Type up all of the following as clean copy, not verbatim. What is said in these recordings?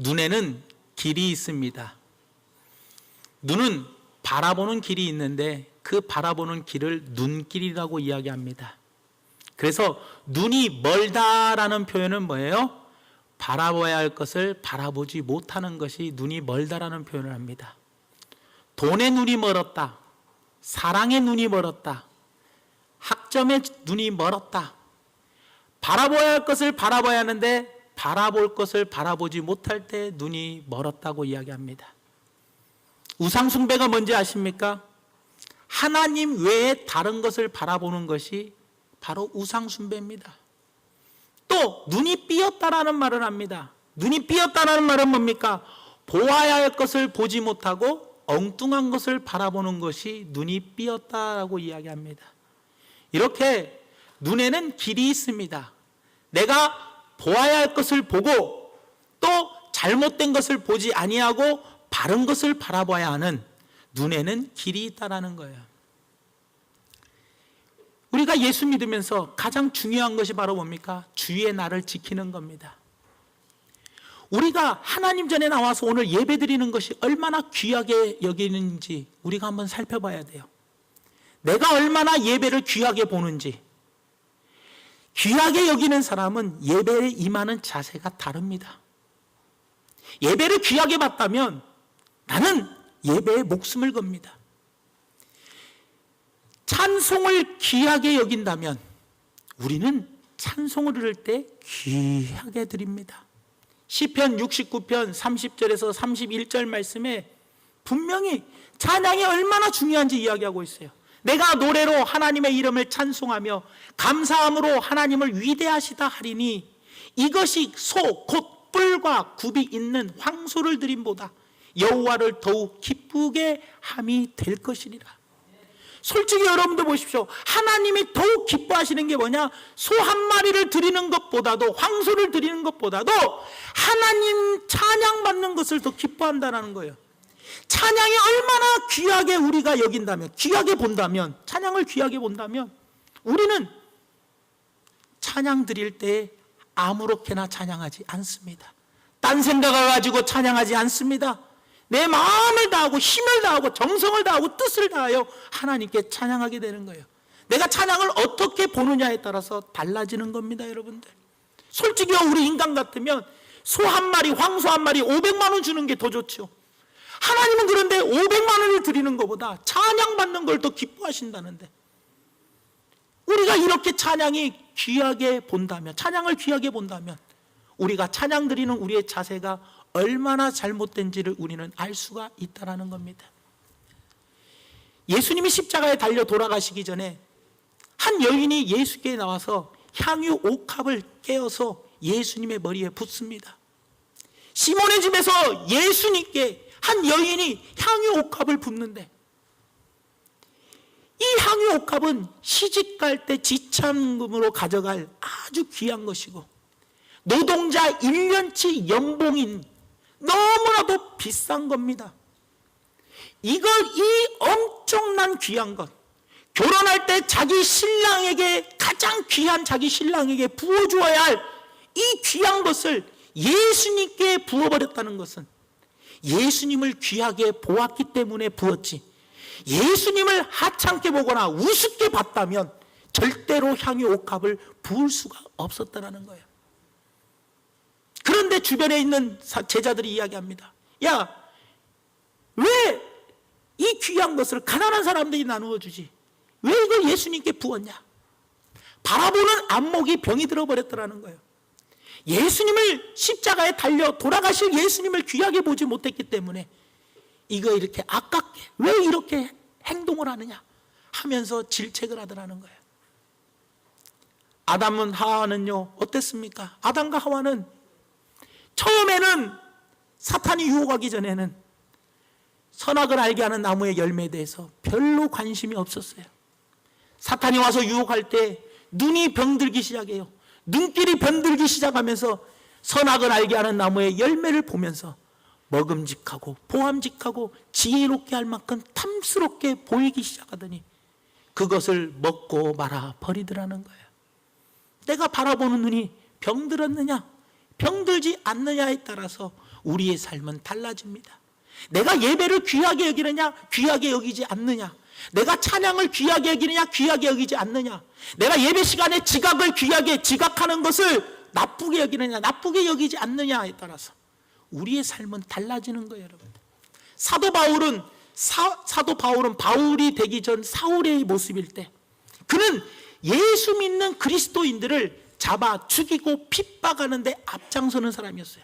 눈에는 길이 있습니다. 눈은 바라보는 길이 있는데 그 바라보는 길을 눈길이라고 이야기합니다. 그래서 눈이 멀다라는 표현은 뭐예요? 바라봐야 할 것을 바라보지 못하는 것이 눈이 멀다라는 표현을 합니다. 돈의 눈이 멀었다, 사랑의 눈이 멀었다, 학점의 눈이 멀었다. 바라봐야 할 것을 바라봐야 하는데 바라볼 것을 바라보지 못할 때 눈이 멀었다고 이야기합니다. 우상 숭배가 뭔지 아십니까? 하나님 외에 다른 것을 바라보는 것이 바로 우상 숭배입니다. 또 눈이 삐었다라는 말을 합니다. 눈이 삐었다라는 말은 뭡니까? 보아야 할 것을 보지 못하고 엉뚱한 것을 바라보는 것이 눈이 삐었다라고 이야기합니다. 이렇게 눈에는 길이 있습니다. 내가 보아야 할 것을 보고 또 잘못된 것을 보지 아니하고 바른 것을 바라봐야 하는 눈에는 길이 있다라는 거예요. 우리가 예수 믿으면서 가장 중요한 것이 바로 뭡니까? 주의 날을 지키는 겁니다. 우리가 하나님 전에 나와서 오늘 예배 드리는 것이 얼마나 귀하게 여기는지 우리가 한번 살펴봐야 돼요. 내가 얼마나 예배를 귀하게 보는지. 귀하게 여기는 사람은 예배에 임하는 자세가 다릅니다. 예배를 귀하게 봤다면 나는 예배에 목숨을 겁니다. 찬송을 귀하게 여긴다면 우리는 찬송을 들을 때 귀하게 드립니다. 시편 69편 30절에서 31절 말씀에 분명히 찬양이 얼마나 중요한지 이야기하고 있어요. 내가 노래로 하나님의 이름을 찬송하며 감사함으로 하나님을 위대하시다 하리니 이것이 소 곧 뿔과 굽이 있는 황소를 드림보다 여호와를 더욱 기쁘게 함이 될 것이니라. 솔직히 여러분도 보십시오. 하나님이 더욱 기뻐하시는 게 뭐냐? 소 한 마리를 드리는 것보다도, 황소를 드리는 것보다도 하나님 찬양받는 것을 더 기뻐한다는 거예요. 찬양이 얼마나 귀하게 우리가 여긴다면, 귀하게 본다면, 찬양을 귀하게 본다면 우리는 찬양 드릴 때 아무렇게나 찬양하지 않습니다. 딴 생각을 가지고 찬양하지 않습니다. 내 마음을 다하고 힘을 다하고 정성을 다하고 뜻을 다하여 하나님께 찬양하게 되는 거예요. 내가 찬양을 어떻게 보느냐에 따라서 달라지는 겁니다, 여러분들. 솔직히 우리 인간 같으면 소 한 마리, 황소 한 마리 500만 원 주는 게 더 좋죠. 하나님은 그런데 500만 원을 드리는 것보다 찬양받는 걸 더 기뻐하신다는데, 우리가 이렇게 찬양이 귀하게 본다면, 찬양을 귀하게 본다면 우리가 찬양 드리는 우리의 자세가 얼마나 잘못된지를 우리는 알 수가 있다는 겁니다. 예수님이 십자가에 달려 돌아가시기 전에 한 여인이 예수께 나와서 향유 옥합을 깨어서 예수님의 머리에 붓습니다. 시몬의 집에서 예수님께 한 여인이 향유 옥합을 붓는데, 이 향유 옥합은 시집 갈 때 지참금으로 가져갈 아주 귀한 것이고 노동자 1년치 연봉인 너무나도 비싼 겁니다. 이 엄청난 귀한 것, 결혼할 때 자기 신랑에게, 가장 귀한 자기 신랑에게 부어주어야 할 이 귀한 것을 예수님께 부어버렸다는 것은 예수님을 귀하게 보았기 때문에 부었지, 예수님을 하찮게 보거나 우습게 봤다면 절대로 향유 옥합을 부을 수가 없었다는 거예요. 그런데 주변에 있는 제자들이 이야기합니다. 야, 왜 이 귀한 것을 가난한 사람들이 나누어 주지? 왜 이걸 예수님께 부었냐? 바라보는 안목이 병이 들어버렸더라는 거예요. 예수님을 십자가에 달려 돌아가실 예수님을 귀하게 보지 못했기 때문에 이거 이렇게 아깝게 왜 이렇게 행동을 하느냐 하면서 질책을 하더라는 거예요. 아담은 하와는요 어땠습니까? 아담과 하와는 처음에는 사탄이 유혹하기 전에는 선악을 알게 하는 나무의 열매에 대해서 별로 관심이 없었어요. 사탄이 와서 유혹할 때 눈이 병들기 시작해요. 눈길이 병들기 시작하면서 선악을 알게 하는 나무의 열매를 보면서 먹음직하고 보암직하고 지혜롭게 할 만큼 탐스럽게 보이기 시작하더니 그것을 먹고 말아 버리더라는 거예요. 내가 바라보는 눈이 병들었느냐 병들지 않느냐에 따라서 우리의 삶은 달라집니다. 내가 예배를 귀하게 여기느냐, 귀하게 여기지 않느냐, 내가 찬양을 귀하게 여기느냐, 귀하게 여기지 않느냐, 내가 예배 시간에 지각을 귀하게 지각하는 것을 나쁘게 여기느냐, 나쁘게 여기지 않느냐에 따라서 우리의 삶은 달라지는 거예요, 여러분. 사도 바울은 바울이 되기 전 사울의 모습일 때, 그는 예수 믿는 그리스도인들을 잡아 죽이고 핍박하는데 앞장서는 사람이었어요.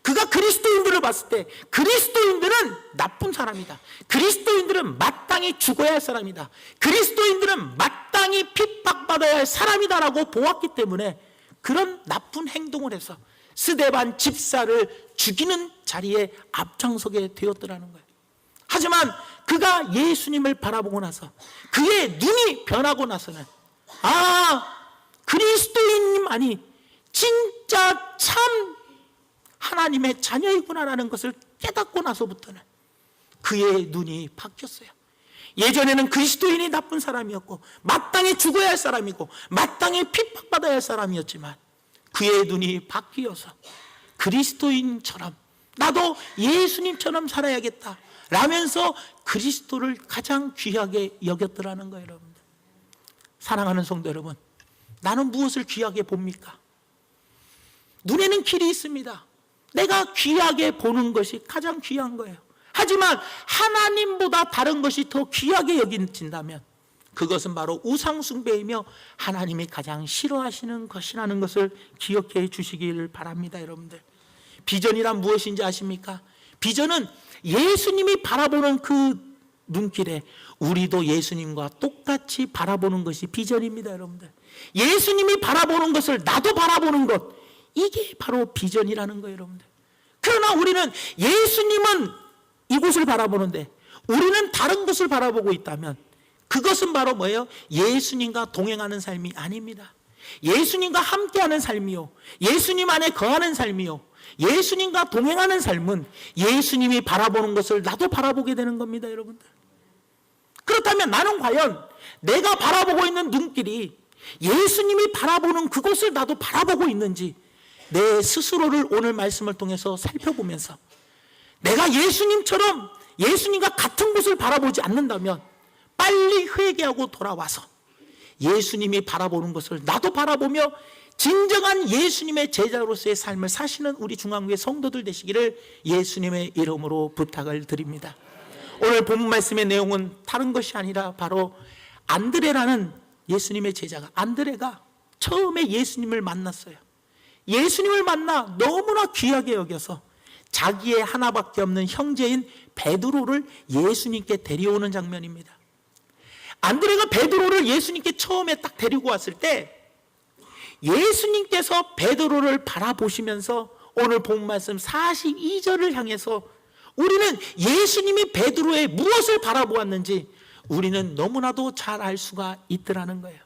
그가 그리스도인들을 봤을 때 그리스도인들은 나쁜 사람이다, 그리스도인들은 마땅히 죽어야 할 사람이다, 그리스도인들은 마땅히 핍박받아야 할 사람이다라고 보았기 때문에 그런 나쁜 행동을 해서 스데반 집사를 죽이는 자리에 앞장서게 되었더라는 거예요. 하지만 그가 예수님을 바라보고 나서, 그의 눈이 변하고 나서는, 그리스도인만이 진짜 참 하나님의 자녀이구나라는 것을 깨닫고 나서부터는 그의 눈이 바뀌었어요. 예전에는 그리스도인이 나쁜 사람이었고 마땅히 죽어야 할 사람이고 마땅히 핍박받아야 할 사람이었지만, 그의 눈이 바뀌어서 그리스도인처럼 나도 예수님처럼 살아야겠다 라면서 그리스도를 가장 귀하게 여겼더라는 거예요. 여러분들, 사랑하는 성도 여러분, 나는 무엇을 귀하게 봅니까? 눈에는 길이 있습니다. 내가 귀하게 보는 것이 가장 귀한 거예요. 하지만 하나님보다 다른 것이 더 귀하게 여겨진다면 그것은 바로 우상숭배이며 하나님이 가장 싫어하시는 것이라는 것을 기억해 주시기를 바랍니다. 여러분들, 비전이란 무엇인지 아십니까? 비전은 예수님이 바라보는 그 눈길에 우리도 예수님과 똑같이 바라보는 것이 비전입니다. 여러분들, 예수님이 바라보는 것을 나도 바라보는 것, 이게 바로 비전이라는 거예요. 여러분들, 그러나 우리는 예수님은 이곳을 바라보는데 우리는 다른 곳을 바라보고 있다면 그것은 바로 뭐예요? 예수님과 동행하는 삶이 아닙니다. 예수님과 함께하는 삶이요, 예수님 안에 거하는 삶이요, 예수님과 동행하는 삶은 예수님이 바라보는 것을 나도 바라보게 되는 겁니다. 여러분들, 그렇다면 나는 과연 내가 바라보고 있는 눈길이 예수님이 바라보는 그곳을 나도 바라보고 있는지 내 스스로를 오늘 말씀을 통해서 살펴보면서 내가 예수님처럼 예수님과 같은 곳을 바라보지 않는다면 빨리 회개하고 돌아와서 예수님이 바라보는 것을 나도 바라보며 진정한 예수님의 제자로서의 삶을 사시는 우리 중앙교회 성도들 되시기를 예수님의 이름으로 부탁을 드립니다. 오늘 본문 말씀의 내용은 다른 것이 아니라 바로 안드레라는 예수님의 제자가, 안드레가 처음에 예수님을 만났어요. 예수님을 만나 너무나 귀하게 여겨서 자기의 하나밖에 없는 형제인 베드로를 예수님께 데려오는 장면입니다. 안드레가 베드로를 예수님께 처음에 딱 데리고 왔을 때 예수님께서 베드로를 바라보시면서 오늘 본 말씀 42절을 향해서 우리는 예수님이 베드로의 무엇을 바라보았는지 우리는 너무나도 잘 알 수가 있더라는 거예요.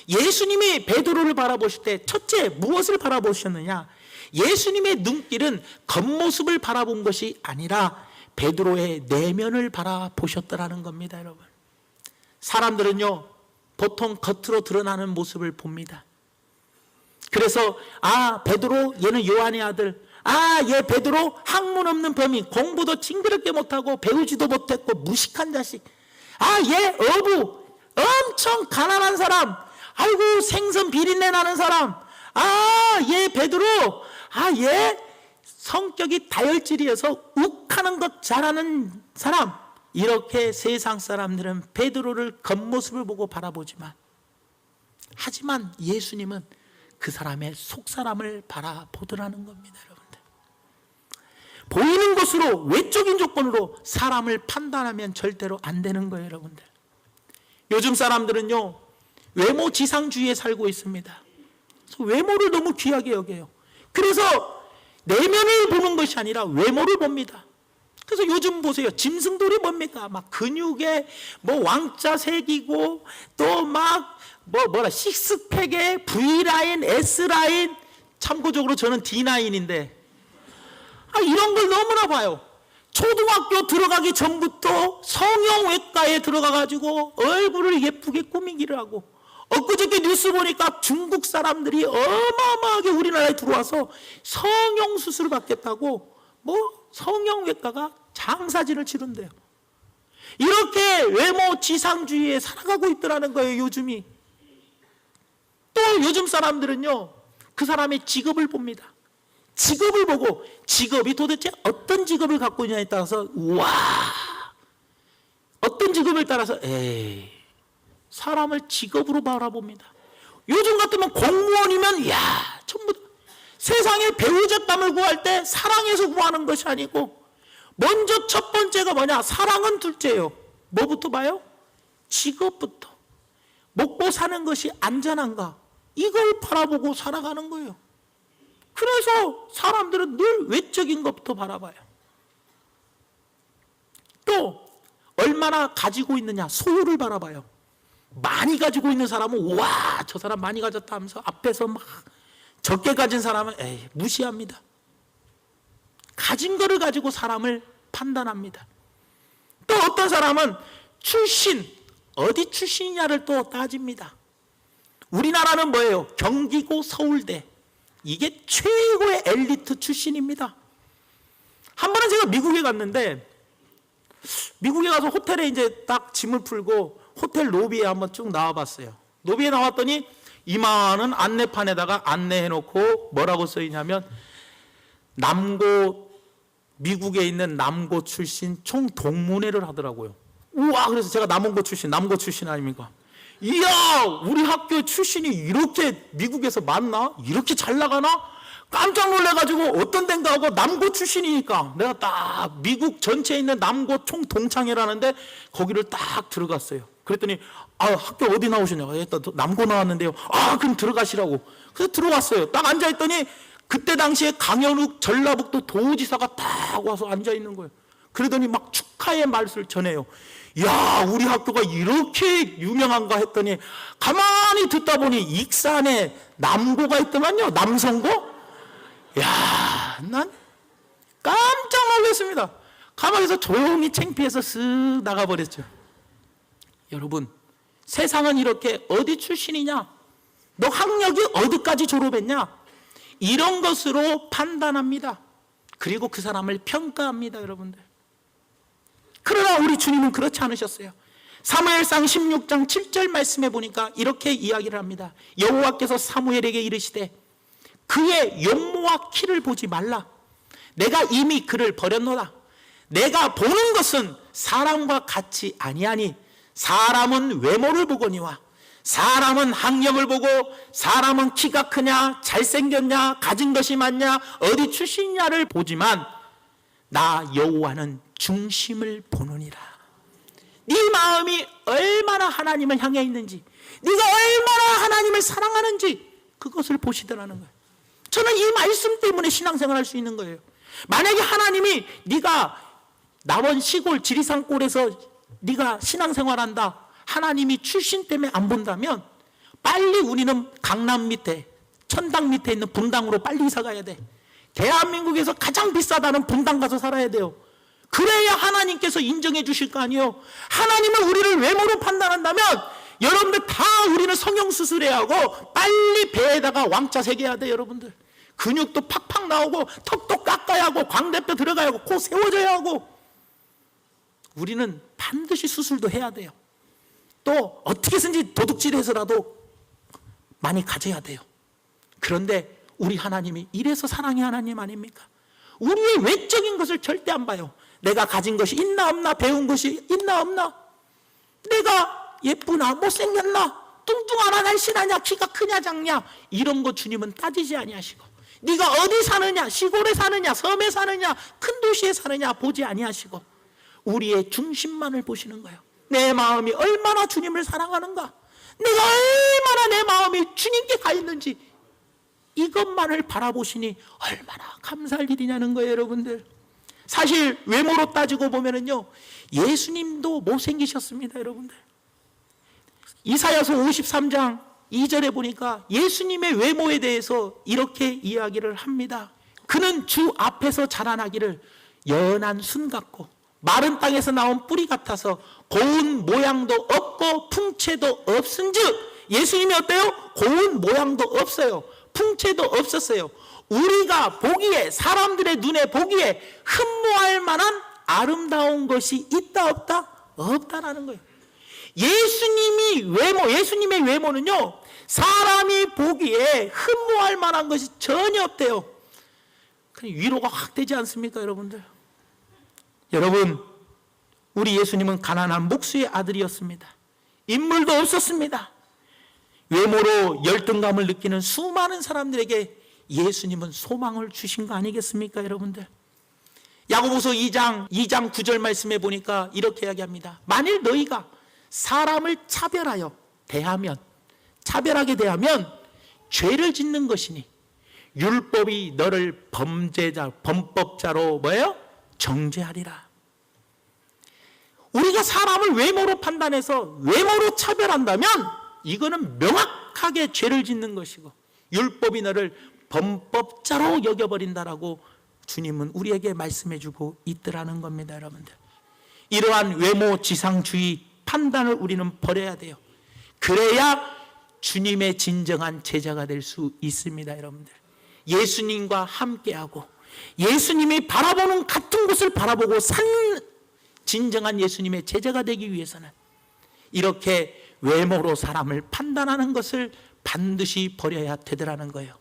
예수님이 베드로를 바라보실 때 첫째 무엇을 바라보셨느냐? 예수님의 눈길은 겉모습을 바라본 것이 아니라 베드로의 내면을 바라보셨더라는 겁니다. 여러분, 사람들은요 보통 겉으로 드러나는 모습을 봅니다. 그래서 베드로, 얘는 요한의 아들, 얘 베드로 학문 없는 범인, 공부도 징그럽게 못하고 배우지도 못했고 무식한 자식, 얘 어부, 엄청 가난한 사람, 아이고 생선 비린내 나는 사람, 얘 베드로, 얘 성격이 다혈질이어서 욱하는 것 잘하는 사람. 이렇게 세상 사람들은 베드로를 겉모습을 보고 바라보지만, 하지만 예수님은 그 사람의 속사람을 바라보더라는 겁니다. 여러분들, 보이는 것으로, 외적인 조건으로 사람을 판단하면 절대로 안 되는 거예요. 여러분들, 요즘 사람들은요 외모 지상주의에 살고 있습니다. 그래서 외모를 너무 귀하게 여겨요. 그래서 내면을 보는 것이 아니라 외모를 봅니다. 그래서 요즘 보세요, 짐승돌이 뭡니까? 막 근육에 왕자 새기고 또 막 식스팩에 V라인, S라인, 참고적으로 저는 D9인데 이런 걸 너무나 봐요. 초등학교 들어가기 전부터 성형외과에 들어가가지고 얼굴을 예쁘게 꾸미기를 하고, 엊그저께 뉴스 보니까 중국 사람들이 어마어마하게 우리나라에 들어와서 성형수술을 받겠다고 성형외과가 장사진을 치른대요. 이렇게 외모 지상주의에 살아가고 있더라는 거예요, 요즘이. 또 요즘 사람들은요, 그 사람의 직업을 봅니다. 직업을 보고 직업이 도대체 어떤 직업을 갖고 있냐에 따라서 어떤 직업을 따라서 사람을 직업으로 바라봅니다. 요즘 같으면 공무원이면 전부 세상에 배우자감을 구할 때 사랑해서 구하는 것이 아니고 먼저 첫 번째가 뭐냐? 사랑은 둘째예요. 뭐부터 봐요? 직업부터. 먹고 사는 것이 안전한가? 이걸 바라보고 살아가는 거예요. 그래서 사람들은 늘 외적인 것부터 바라봐요. 또 얼마나 가지고 있느냐? 소유를 바라봐요. 많이 가지고 있는 사람은 저 사람 많이 가졌다 하면서 앞에서 막 적게 가진 사람은 무시합니다. 가진 거를 가지고 사람을 판단합니다. 또 어떤 사람은 출신, 어디 출신이냐를 또 따집니다. 우리나라는 뭐예요? 경기고 서울대. 이게 최고의 엘리트 출신입니다. 한 번은 제가 미국에 갔는데, 미국에 가서 호텔에 이제 딱 짐을 풀고 호텔 로비에 한번 쭉 나와봤어요. 로비에 나왔더니 이만한 안내판에다가 안내해놓고 뭐라고 써있냐면 미국에 있는 남고 출신 총동문회를 하더라고요. 우와, 그래서 제가 남고 출신 아닙니까? 이야, 우리 학교 출신이 이렇게 미국에서 많나? 이렇게 잘 나가나? 깜짝 놀래가지고 어떤 데인가 하고 남고 출신이니까 내가 딱 미국 전체에 있는 남고 총동창회라는데 거기를 딱 들어갔어요. 그랬더니 학교 어디 나오셨냐고. 남고 나왔는데요. 그럼 들어가시라고. 그래서 들어왔어요. 딱 앉아있더니 그때 당시에 강현욱 전라북도 도지사가 딱 와서 앉아있는 거예요. 그러더니 막 축하의 말씀을 전해요. 야, 우리 학교가 이렇게 유명한가 했더니 가만히 듣다 보니 익산에 남고가 있더만요. 남성고? 야, 난 깜짝 놀랐습니다. 가만히서 조용히 창피해서 쓱 나가버렸죠. 여러분, 세상은 이렇게 어디 출신이냐? 너 학력이 어디까지 졸업했냐? 이런 것으로 판단합니다. 그리고 그 사람을 평가합니다, 여러분들. 그러나 우리 주님은 그렇지 않으셨어요. 사무엘상 16장 7절 말씀에 보니까 이렇게 이야기를 합니다. 여호와께서 사무엘에게 이르시되 그의 용모와 키를 보지 말라. 내가 이미 그를 버렸노라. 내가 보는 것은 사람과 같이 아니하니 사람은 외모를 보거니와 사람은 학력을 보고 사람은 키가 크냐 잘생겼냐 가진 것이 많냐 어디 출신이냐를 보지만 나 여호와는 중심을 보느니라. 네 마음이 얼마나 하나님을 향해 있는지, 네가 얼마나 하나님을 사랑하는지 그것을 보시더라는 거예요. 저는 이 말씀 때문에 신앙생활 할 수 있는 거예요. 만약에 하나님이 네가 남원 시골 지리산골에서 네가 신앙생활한다, 하나님이 출신 때문에 안 본다면 빨리 우리는 강남 밑에 천당 밑에 있는 분당으로 빨리 이사 가야 돼. 대한민국에서 가장 비싸다는 분당 가서 살아야 돼요. 그래야 하나님께서 인정해 주실 거 아니에요. 하나님은 우리를 외모로 판단한다면 여러분들 다 우리는 성형수술해야 하고 빨리 배에다가 왕자 새겨야 돼. 여러분들 근육도 팍팍 나오고 턱도 깎아야 하고 광대뼈 들어가야 하고 코 세워져야 하고 우리는 반드시 수술도 해야 돼요. 또 어떻게든지 도둑질해서라도 많이 가져야 돼요. 그런데 우리 하나님이 이래서 사랑의 하나님 아닙니까? 우리의 외적인 것을 절대 안 봐요. 내가 가진 것이 있나 없나, 배운 것이 있나 없나, 내가 예쁘나 못생겼나, 뚱뚱하나 날씬하냐, 키가 크냐 작냐, 이런 거 주님은 따지지 아니하시고 네가 어디 사느냐, 시골에 사느냐, 섬에 사느냐, 큰 도시에 사느냐 보지 아니하시고 우리의 중심만을 보시는 거예요. 내 마음이 얼마나 주님을 사랑하는가, 내가 얼마나 내 마음이 주님께 가 있는지 이것만을 바라보시니 얼마나 감사할 일이냐는 거예요. 여러분들, 사실 외모로 따지고 보면은요 예수님도 못생기셨습니다. 여러분들, 이사야서 53장 2절에 보니까 예수님의 외모에 대해서 이렇게 이야기를 합니다. 그는 주 앞에서 자라나기를 연한 순 같고 마른 땅에서 나온 뿌리 같아서 고운 모양도 없고 풍채도 없은즉, 예수님이 어때요? 고운 모양도 없어요. 풍채도 없었어요. 우리가 보기에, 사람들의 눈에 보기에 흠모할 만한 아름다운 것이 있다 없다? 없다라는 거예요. 예수님의 외모는요, 사람이 보기에 흠모할 만한 것이 전혀 없대요. 그냥 위로가 확 되지 않습니까, 여러분들? 여러분, 우리 예수님은 가난한 목수의 아들이었습니다. 인물도 없었습니다. 외모로 열등감을 느끼는 수많은 사람들에게 예수님은 소망을 주신 거 아니겠습니까, 여러분들? 야고보서 2장 9절 말씀에 보니까 이렇게 이야기합니다. 만일 너희가 사람을 차별하게 대하면 죄를 짓는 것이니 율법이 너를 범법자로 정죄하리라. 우리가 사람을 외모로 판단해서 외모로 차별한다면 이거는 명확하게 죄를 짓는 것이고 율법이 너를 범법자로 여겨버린다라고 주님은 우리에게 말씀해주고 있더라는 겁니다, 여러분들. 이러한 외모 지상주의 판단을 우리는 버려야 돼요. 그래야 주님의 진정한 제자가 될 수 있습니다, 여러분들. 예수님과 함께하고 예수님이 바라보는 같은 곳을 바라보고 산 진정한 예수님의 제자가 되기 위해서는 이렇게 외모로 사람을 판단하는 것을 반드시 버려야 되더라는 거예요.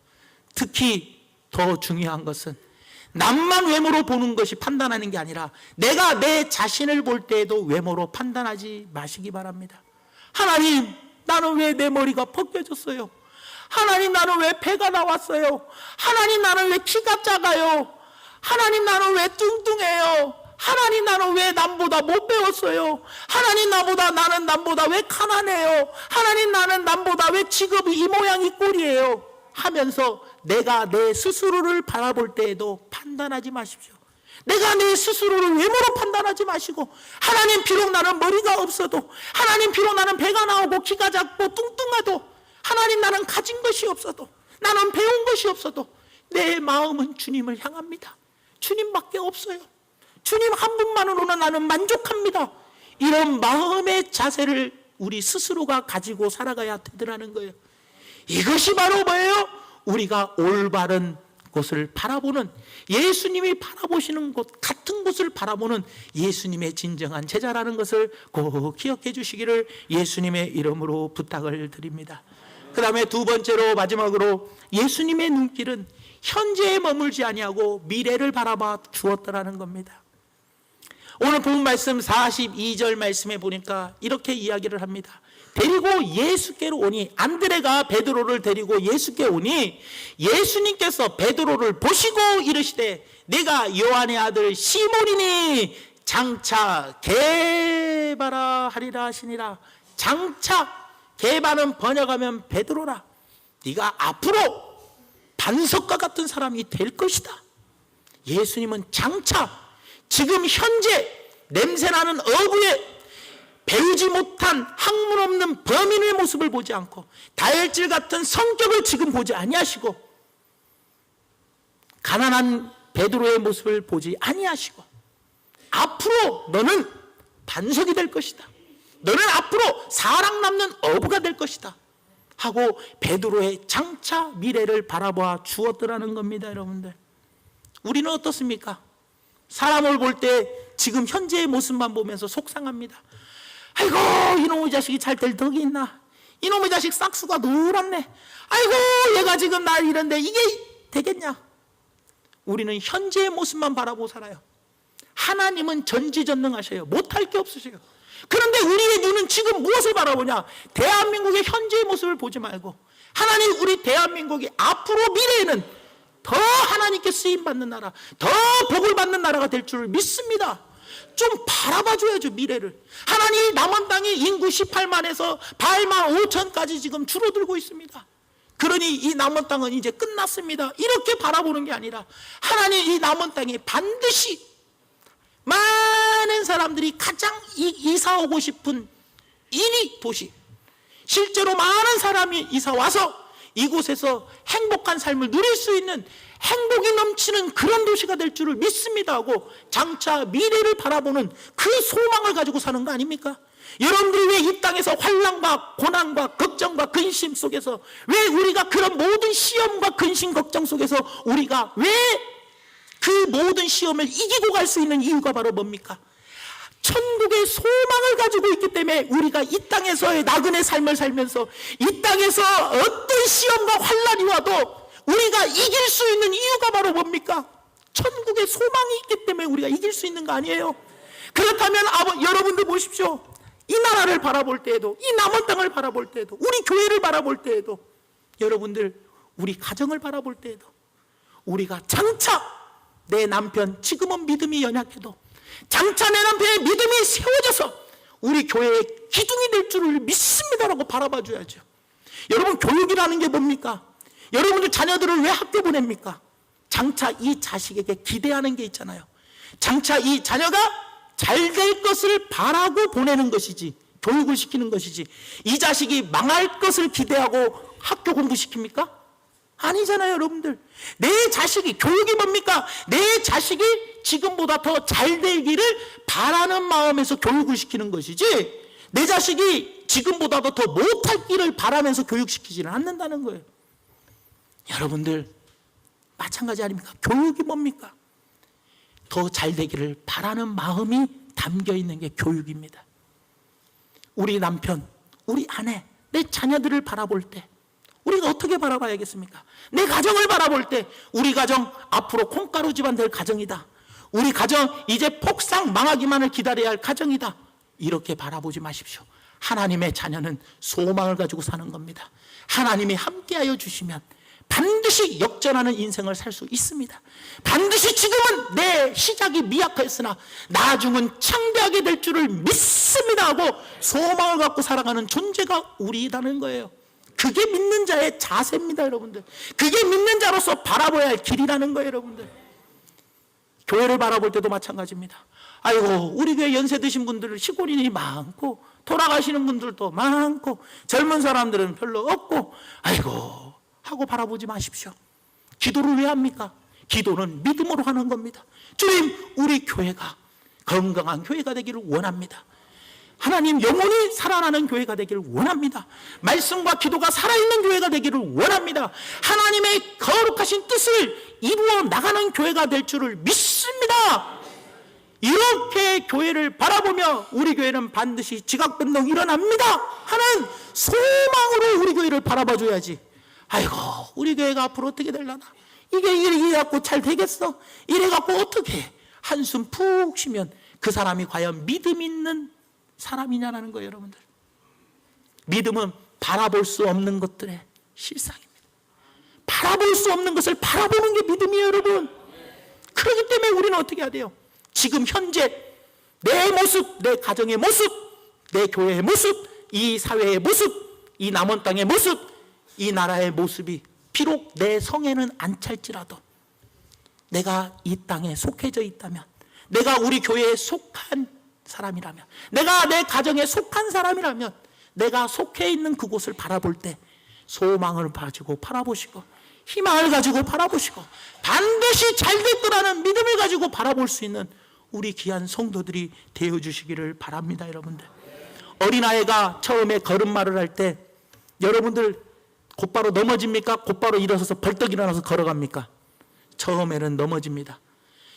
특히 더 중요한 것은 남만 외모로 보는 것이 판단하는 게 아니라 내가 내 자신을 볼 때에도 외모로 판단하지 마시기 바랍니다. 하나님, 나는 왜 내 머리가 벗겨졌어요? 하나님, 나는 왜 배가 나왔어요? 하나님, 나는 왜 키가 작아요? 하나님, 나는 왜 뚱뚱해요? 하나님, 나는 왜 남보다 못 배웠어요? 하나님, 나는 남보다 왜 가난해요? 하나님, 나는 남보다 왜 직업이 이 모양 이 꼴이에요? 하면서 내가 내 스스로를 바라볼 때에도 판단하지 마십시오. 내가 내 스스로를 외모로 판단하지 마시고, 하나님, 비록 나는 머리가 없어도, 하나님, 비록 나는 배가 나오고 키가 작고 뚱뚱해도, 하나님, 나는 가진 것이 없어도, 나는 배운 것이 없어도 내 마음은 주님을 향합니다. 주님밖에 없어요. 주님 한 분만으로는 나는 만족합니다. 이런 마음의 자세를 우리 스스로가 가지고 살아가야 되더라는 거예요. 이것이 바로 뭐예요? 우리가 올바른 곳을 바라보는, 예수님이 바라보시는 곳 같은 곳을 바라보는 예수님의 진정한 제자라는 것을 꼭 기억해 주시기를 예수님의 이름으로 부탁을 드립니다. 그 다음에 두 번째로, 마지막으로, 예수님의 눈길은 현재에 머물지 아니하고 미래를 바라봐 주었더라는 겁니다. 오늘 본 말씀 42절 말씀에 보니까 이렇게 이야기를 합니다. 데리고 예수께로 오니, 안드레가 베드로를 데리고 예수께 오니 예수님께서 베드로를 보시고 이르시되 내가 요한의 아들 시몬이니 장차 게바라 하리라 하시니라. 장차, 게바는 번역하면 베드로라. 네가 앞으로 반석과 같은 사람이 될 것이다. 예수님은 장차, 지금 현재 냄새나는 어부의 배우지 못한 학문 없는 범인의 모습을 보지 않고 다혈질 같은 성격을 지금 보지 아니하시고 가난한 베드로의 모습을 보지 아니하시고 앞으로 너는 반석이 될 것이다. 너는 앞으로 사랑 남는 어부가 될 것이다 하고 베드로의 장차 미래를 바라봐 주었더라는 겁니다, 여러분들. 우리는 어떻습니까? 사람을 볼 때 지금 현재의 모습만 보면서 속상합니다. 아이고, 이놈의 자식이 잘 될 덕이 있나? 이놈의 자식 싹수가 노랗네. 아이고, 얘가 지금 날 이런데 이게 되겠냐? 우리는 현재의 모습만 바라보고 살아요. 하나님은 전지전능하셔요. 못할 게 없으세요. 그런데 우리의 눈은 지금 무엇을 바라보냐? 대한민국의 현재의 모습을 보지 말고 하나님, 우리 대한민국이 앞으로 미래에는 더 하나님께 쓰임받는 나라, 더 복을 받는 나라가 될 줄을 믿습니다. 좀 바라봐 줘야죠, 미래를. 하나님, 남원 땅이 인구 18만에서 8만 5천까지 지금 줄어들고 있습니다. 그러니 이 남원 땅은 이제 끝났습니다. 이렇게 바라보는 게 아니라 하나님, 이 남원 땅에 반드시 많은 사람들이 가장 이사 오고 싶은 1위 도시, 실제로 많은 사람이 이사 와서 이곳에서 행복한 삶을 누릴 수 있는 행복이 넘치는 그런 도시가 될 줄을 믿습니다 하고 장차 미래를 바라보는 그 소망을 가지고 사는 거 아닙니까? 여러분들이 왜 이 땅에서 환난과 고난과 걱정과 근심 속에서, 왜 우리가 그런 모든 시험과 근심 걱정 속에서 우리가 왜 그 모든 시험을 이기고 갈 수 있는 이유가 바로 뭡니까? 천국의 소망을 가지고 있기 때문에 우리가 이 땅에서의 나그네 삶을 살면서 이 땅에서 어떤 시험과 환난이 와도 우리가 이길 수 있는 이유가 바로 뭡니까? 천국의 소망이 있기 때문에 우리가 이길 수 있는 거 아니에요? 그렇다면 여러분들 보십시오. 이 나라를 바라볼 때에도, 이 남은 땅을 바라볼 때에도, 우리 교회를 바라볼 때에도, 여러분들 우리 가정을 바라볼 때에도, 우리가 장차 내 남편 지금은 믿음이 연약해도 장차 내 남편의 믿음이 세워져서 우리 교회의 기둥이 될 줄을 믿습니다라고 바라봐 줘야죠. 여러분, 교육이라는 게 뭡니까? 여러분들 자녀들을 왜 학교 보냅니까? 장차 이 자식에게 기대하는 게 있잖아요. 장차 이 자녀가 잘 될 것을 바라고 보내는 것이지, 교육을 시키는 것이지, 이 자식이 망할 것을 기대하고 학교 공부시킵니까? 아니잖아요. 여러분들, 내 자식이, 교육이 뭡니까? 내 자식이 지금보다 더 잘 되기를 바라는 마음에서 교육을 시키는 것이지, 내 자식이 지금보다도 더 못할 길을 바라면서 교육시키지는 않는다는 거예요. 여러분들 마찬가지 아닙니까? 교육이 뭡니까? 더 잘 되기를 바라는 마음이 담겨 있는 게 교육입니다. 우리 남편, 우리 아내, 내 자녀들을 바라볼 때 우리가 어떻게 바라봐야겠습니까? 내 가정을 바라볼 때 우리 가정 앞으로 콩가루 집안 될 가정이다, 우리 가정 이제 폭삭 망하기만을 기다려야 할 가정이다, 이렇게 바라보지 마십시오. 하나님의 자녀는 소망을 가지고 사는 겁니다. 하나님이 함께하여 주시면 반드시 역전하는 인생을 살 수 있습니다. 반드시 지금은 내 시작이 미약했으나 나중은 창대하게 될 줄을 믿습니다 하고 소망을 갖고 살아가는 존재가 우리라는 거예요. 그게 믿는 자의 자세입니다, 여러분들. 그게 믿는 자로서 바라봐야 할 길이라는 거예요, 여러분들. 교회를 바라볼 때도 마찬가지입니다. 아이고, 우리 교회 연세 드신 분들 시골인이 많고 돌아가시는 분들도 많고 젊은 사람들은 별로 없고, 아이고 하고 바라보지 마십시오. 기도를 왜 합니까? 기도는 믿음으로 하는 겁니다. 주님, 우리 교회가 건강한 교회가 되기를 원합니다. 하나님, 영혼이 살아나는 교회가 되기를 원합니다. 말씀과 기도가 살아있는 교회가 되기를 원합니다. 하나님의 거룩하신 뜻을 이루어 나가는 교회가 될 줄을 믿습니다. 이렇게 교회를 바라보며 우리 교회는 반드시 지각변동 일어납니다 하는 소망으로 우리 교회를 바라봐 줘야지. 아이고, 우리 교회가 앞으로 어떻게 되려나, 이게 이래갖고 잘 되겠어, 이래갖고 어떻게, 한숨 푹 쉬면 그 사람이 과연 믿음 있는 사람이냐라는 거예요, 여러분들. 믿음은 바라볼 수 없는 것들의 실상입니다. 바라볼 수 없는 것을 바라보는 게 믿음이에요, 여러분. 그렇기 때문에 우리는 어떻게 해야 돼요? 지금 현재 내 모습, 내 가정의 모습, 내 교회의 모습, 이 사회의 모습, 이 남은 땅의 모습, 이 나라의 모습이 비록 내 성에는 안 찰지라도 내가 이 땅에 속해져 있다면, 내가 우리 교회에 속한 사람이라면, 내가 내 가정에 속한 사람이라면, 내가 속해 있는 그곳을 바라볼 때 소망을 가지고 바라보시고 희망을 가지고 바라보시고 반드시 잘 될 거라는 믿음을 가지고 바라볼 수 있는 우리 귀한 성도들이 되어주시기를 바랍니다, 여러분들. 어린아이가 처음에 걸음마를 할 때 여러분들 곧바로 넘어집니까? 곧바로 일어서서 벌떡 일어나서 걸어갑니까? 처음에는 넘어집니다.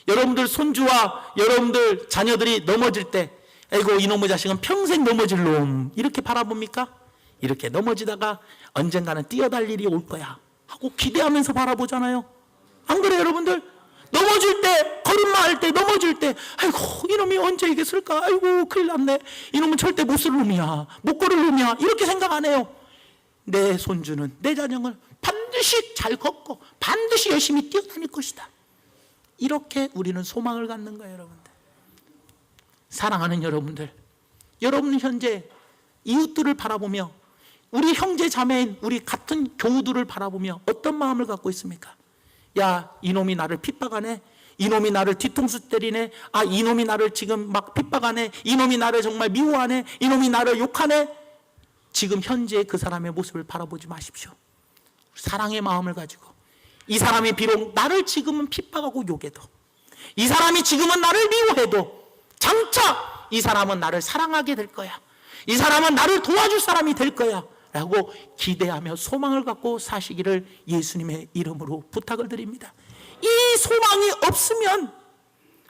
여러분들 손주와 여러분들 자녀들이 넘어질 때, 아이고 이놈의 자식은 평생 넘어질 놈, 이렇게 바라봅니까? 이렇게 넘어지다가 언젠가는 뛰어달 일이 올 거야 하고 기대하면서 바라보잖아요. 안 그래요, 여러분들? 넘어질 때, 걸음마 할 때, 넘어질 때, 아이고 이놈이 언제 이게 쓸까, 아이고 큰일 났네, 이놈은 절대 못 쓸 놈이야, 못 걸을 놈이야, 이렇게 생각 안 해요. 내 손주는, 내 자녀는 반드시 잘 걷고 반드시 열심히 뛰어다닐 것이다, 이렇게 우리는 소망을 갖는 거예요, 여러분들. 사랑하는 여러분들, 여러분 현재 이웃들을 바라보며, 우리 형제 자매인 우리 같은 교우들을 바라보며 어떤 마음을 갖고 있습니까? 야, 이놈이 나를 핍박하네, 이놈이 나를 뒤통수 때리네, 아 이놈이 나를 지금 막 핍박하네, 이놈이 나를 정말 미워하네, 이놈이 나를 욕하네. 지금 현재 그 사람의 모습을 바라보지 마십시오. 사랑의 마음을 가지고, 이 사람이 비록 나를 지금은 핍박하고 욕해도, 이 사람이 지금은 나를 미워해도 장차 이 사람은 나를 사랑하게 될 거야, 이 사람은 나를 도와줄 사람이 될 거야 라고 기대하며 소망을 갖고 사시기를 예수님의 이름으로 부탁을 드립니다. 이 소망이 없으면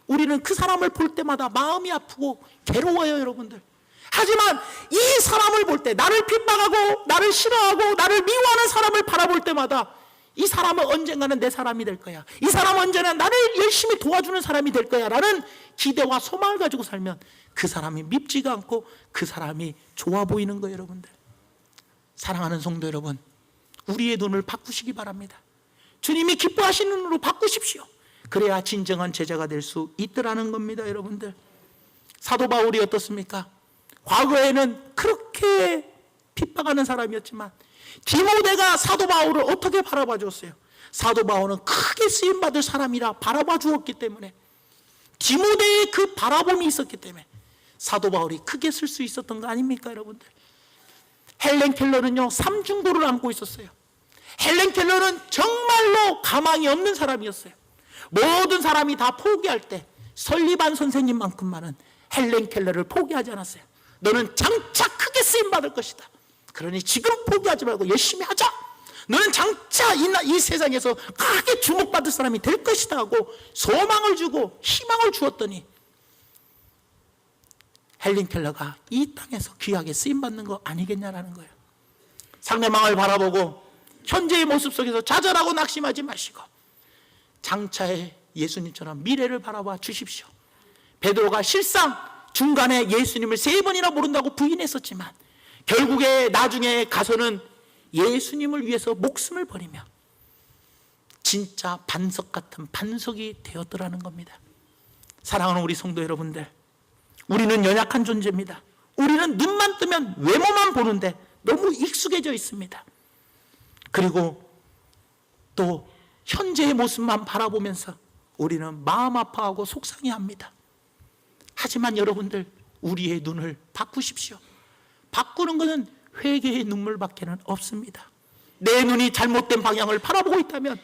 우리는 그 사람을 볼 때마다 마음이 아프고 괴로워요, 여러분들. 하지만 이 사람을 볼 때, 나를 핍박하고 나를 싫어하고 나를 미워하는 사람을 바라볼 때마다 이 사람은 언젠가는 내 사람이 될 거야, 이 사람은 언제나 나를 열심히 도와주는 사람이 될 거야 라는 기대와 소망을 가지고 살면 그 사람이 밉지가 않고 그 사람이 좋아 보이는 거예요, 여러분들. 사랑하는 성도 여러분, 우리의 눈을 바꾸시기 바랍니다. 주님이 기뻐하시는 눈으로 바꾸십시오. 그래야 진정한 제자가 될 수 있더라는 겁니다, 여러분들. 사도 바울이 어떻습니까? 과거에는 그렇게 핍박하는 사람이었지만 디모데가 사도 바울을 어떻게 바라봐 주었어요? 사도 바울은 크게 쓰임받을 사람이라 바라봐 주었기 때문에, 디모데의 그 바라봄이 있었기 때문에 사도 바울이 크게 쓸 수 있었던 거 아닙니까, 여러분들? 헬렌 켈러는요, 삼중고를 안고 있었어요. 헬렌 켈러는 정말로 가망이 없는 사람이었어요. 모든 사람이 다 포기할 때 설리반 선생님만큼만은 헬렌 켈러를 포기하지 않았어요. 너는 장차 크게 쓰임받을 것이다. 그러니 지금 포기하지 말고 열심히 하자. 너는 장차 이 세상에서 크게 주목받을 사람이 될 것이다 하고 소망을 주고 희망을 주었더니 헬렌 켈러가 이 땅에서 귀하게 쓰임받는 거 아니겠냐라는 거예요. 상대방을 바라보고 현재의 모습 속에서 좌절하고 낙심하지 마시고 장차의 예수님처럼 미래를 바라봐 주십시오. 베드로가 실상 중간에 예수님을 3번이나 모른다고 부인했었지만 결국에 나중에 가서는 예수님을 위해서 목숨을 버리며 진짜 반석 같은 반석이 되었더라는 겁니다. 사랑하는 우리 성도 여러분들, 우리는 연약한 존재입니다. 우리는 눈만 뜨면 외모만 보는데 너무 익숙해져 있습니다. 그리고 또 현재의 모습만 바라보면서 우리는 마음 아파하고 속상해합니다. 하지만 여러분들, 우리의 눈을 바꾸십시오. 바꾸는 것은 회개의 눈물밖에는 없습니다. 내 눈이 잘못된 방향을 바라보고 있다면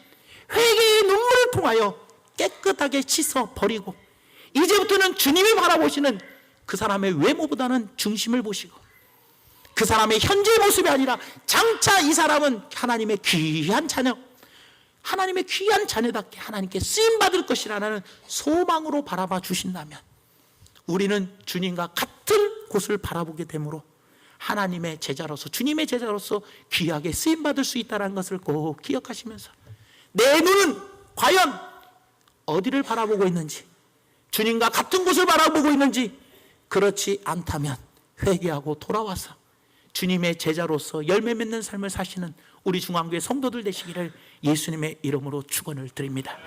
회개의 눈물을 통하여 깨끗하게 씻어버리고 이제부터는 주님이 바라보시는 그 사람의 외모보다는 중심을 보시고 그 사람의 현재의 모습이 아니라 장차 이 사람은 하나님의 귀한 자녀, 하나님의 귀한 자녀답게 하나님께 쓰임받을 것이라는 소망으로 바라봐 주신다면 우리는 주님과 같은 곳을 바라보게 되므로 하나님의 제자로서, 주님의 제자로서 귀하게 쓰임받을 수 있다는 것을 꼭 기억하시면서 내 눈은 과연 어디를 바라보고 있는지, 주님과 같은 곳을 바라보고 있는지, 그렇지 않다면 회개하고 돌아와서 주님의 제자로서 열매 맺는 삶을 사시는 우리 중앙교회 성도들 되시기를 예수님의 이름으로 축원을 드립니다.